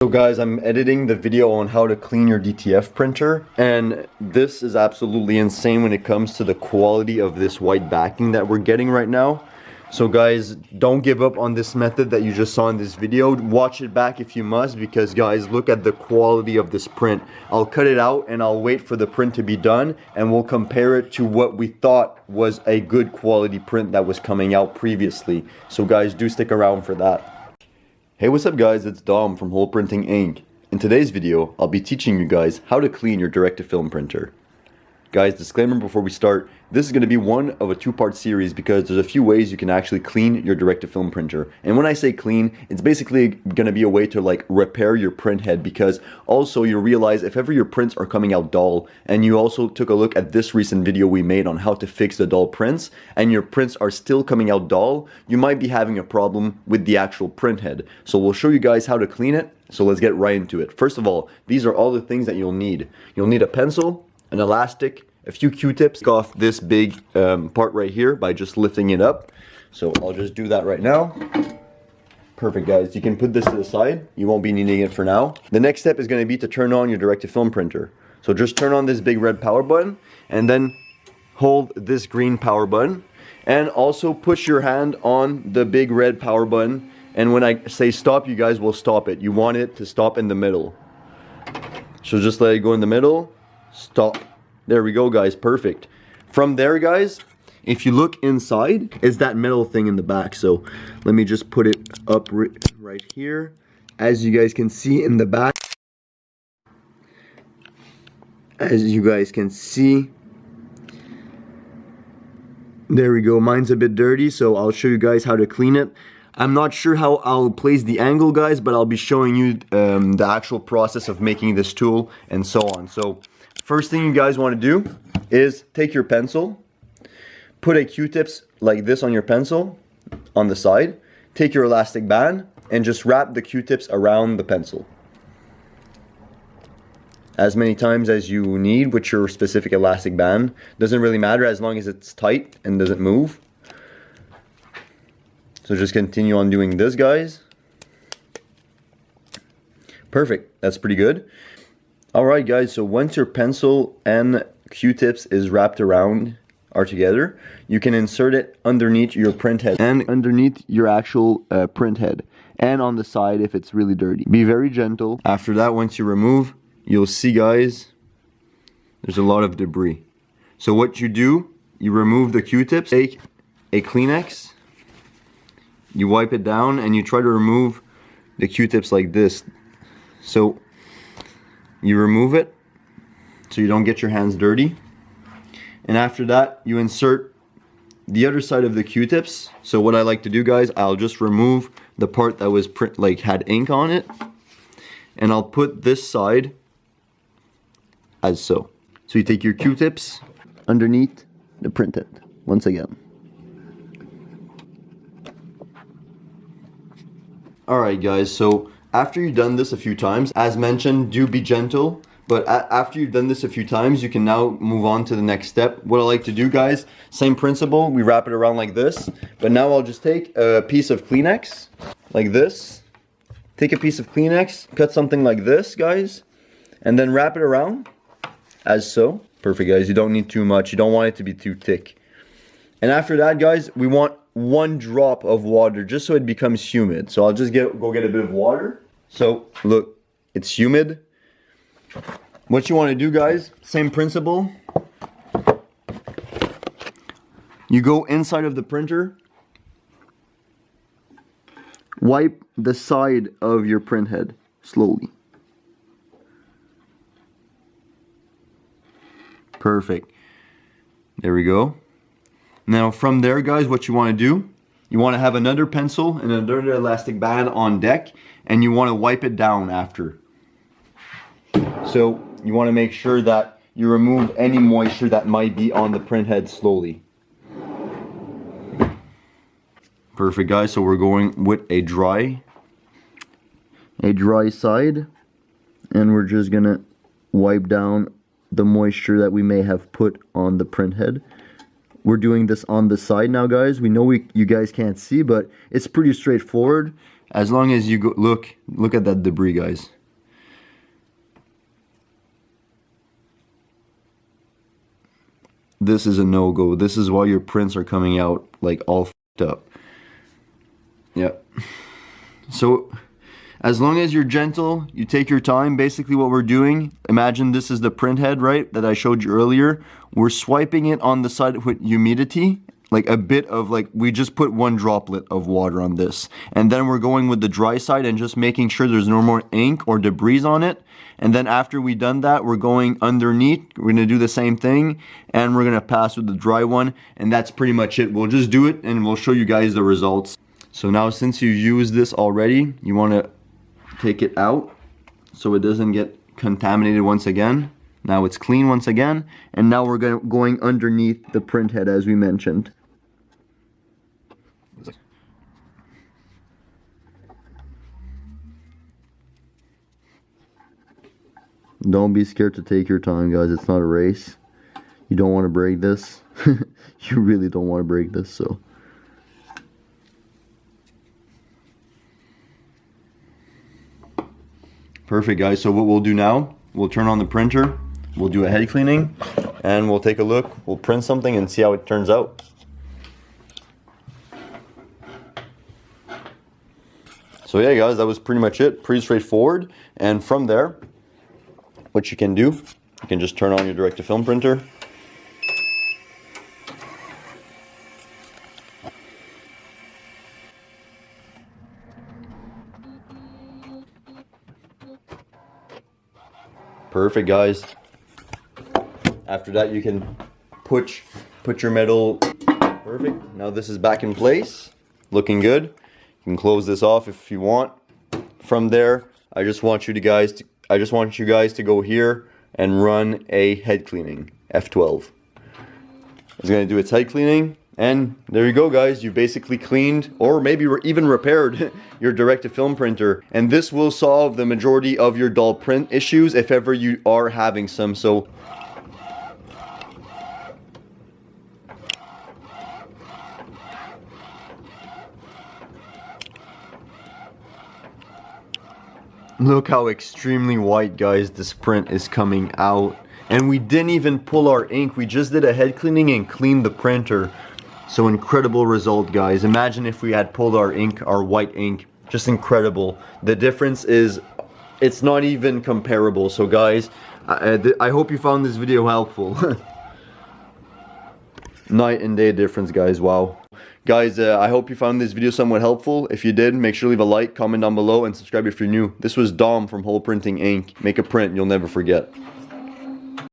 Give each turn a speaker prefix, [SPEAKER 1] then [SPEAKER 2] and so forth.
[SPEAKER 1] So guys, I'm editing the video on how to clean your DTF printer, and this is absolutely insane when it comes to the quality of this white backing that we're getting right now. So guys, don't give up on this method that you just saw in this video. Watch it back if you must, because guys, look at the quality of this print. I'll cut it out and I'll wait for the print to be done, and we'll compare it to what we thought was a good quality print that was coming out previously. So guys, do stick around for that. Hey, what's up guys, it's Dom from Hole Printing Inc. In today's video, I'll be teaching you guys how to clean your direct-to-film printer. Guys, disclaimer before we start, this is going to be one of a two-part series because there's a few ways you can actually clean your direct-to-film printer. And when I say clean, it's basically going to be a way to like repair your print head, because also you realize if ever your prints are coming out dull, and you also took a look at this recent video we made on how to fix the dull prints, and your prints are still coming out dull, you might be having a problem with the actual print head. So we'll show you guys how to clean it, so let's get right into it. First of all, these are all the things that you'll need. You'll need a pencil, an elastic, a few Q-tips. Take off this big part right here by just lifting it up. So I'll just do that right now. Perfect guys, you can put this to the side. You won't be needing it for now. The next step is going to be to turn on your direct-to-film printer. So just turn on this big red power button and then hold this green power button. And also push your hand on the big red power button. And when I say stop, you guys will stop it. You want it to stop in the middle. So just let it go in the middle. Stop. There we go guys, perfect. From there guys, if you look inside, it's that metal thing in the back. So let me just put it up right here. As you guys can see in the back, there we go. Mine's a bit dirty, so I'll show you guys how to clean it. I'm not sure how I'll place the angle guys, but I'll be showing you the actual process of making this tool and so on. So first thing you guys want to do is take your pencil, put a Q-tips like this on your pencil on the side, take your elastic band and just wrap the Q-tips around the pencil as many times as you need with your specific elastic band. Doesn't really matter as long as it's tight and doesn't move. So just continue on doing this guys. Perfect, that's pretty good. Alright guys, so once your pencil and Q-tips is wrapped around are together, you can insert it underneath your print head and underneath your actual print head, and on the side if it's really dirty. Be very gentle. After that, once you remove, you'll see guys, there's a lot of debris. So what you do, you remove the Q-tips, take a Kleenex, you wipe it down and you try to remove the Q-tips like this. So you remove it so you don't get your hands dirty, and after that you insert the other side of the Q-tips. So what I like to do guys, I'll just remove the part that was had ink on it, and I'll put this side as so. So you take your Q-tips underneath the print head once again. Alright guys, so after you've done this a few times, as mentioned, do be gentle, but after you've done this a few times, you can now move on to the next step. What I like to do guys, same principle, we wrap it around like this, but now I'll just take a piece of Kleenex, like this. Take a piece of Kleenex, cut something like this guys, and then wrap it around, as so. Perfect guys, you don't need too much, you don't want it to be too thick. And after that guys, we want 1 drop of water just so it becomes humid. So I'll just go get a bit of water. So look, it's humid. What you want to do guys, same principle. You go inside of the printer, wipe the side of your print head slowly. Perfect. There we go. Now from there guys, what you want to do, you want to have another pencil and another elastic band on deck, and you want to wipe it down after. So you want to make sure that you remove any moisture that might be on the print head slowly. Perfect guys, so we're going with a dry side, and we're just gonna wipe down the moisture that we may have put on the print head we're doing this on the side now, guys. We know you guys can't see, but it's pretty straightforward. As long as you go, look at that debris, guys. This is a no-go. This is why your prints are coming out like all f***ed up. Yep. So as long as you're gentle, you take your time. Basically what we're doing, imagine this is the print head, right, that I showed you earlier. We're swiping it on the side with humidity, like a bit of, like, we just put 1 droplet of water on this. And then we're going with the dry side and just making sure there's no more ink or debris on it. And then after we've done that, we're going underneath. We're gonna do the same thing, and we're gonna pass with the dry one, and that's pretty much it. We'll just do it and we'll show you guys the results. So now, since you used this already, you wanna take it out so it doesn't get contaminated once again. Now it's clean once again, and now we're going underneath the print head as we mentioned. Don't be scared to take your time, guys. It's not a race. You don't want to break this. You really don't want to break this, so. Perfect, guys. So what we'll do now, we'll turn on the printer, we'll do a head cleaning, and we'll take a look. We'll print something and see how it turns out. So yeah, guys, that was pretty much it. Pretty straightforward. And from there, what you can do, you can just turn on your direct-to-film printer. Perfect, guys. After that, you can put your metal. Perfect. Now this is back in place, looking good. You can close this off if you want. From there, I just want you guys to go here and run a head cleaning, F12. It's going to do its head cleaning, and there you go, guys. You basically cleaned, or maybe even repaired, your direct-to-film printer. And this will solve the majority of your dull print issues if ever you are having some. So look how extremely white, guys, this print is coming out. And we didn't even pull our ink. We just did a head cleaning and cleaned the printer. So incredible result, guys. Imagine if we had pulled our ink, our white ink. Just incredible. The difference is, it's not even comparable. So guys, I hope you found this video helpful. Night and day difference, guys. Wow. Guys, I hope you found this video somewhat helpful. If you did, make sure to leave a like, comment down below, and subscribe if you're new. This was Dom from Hole Printing Inc. Make a print you'll never forget.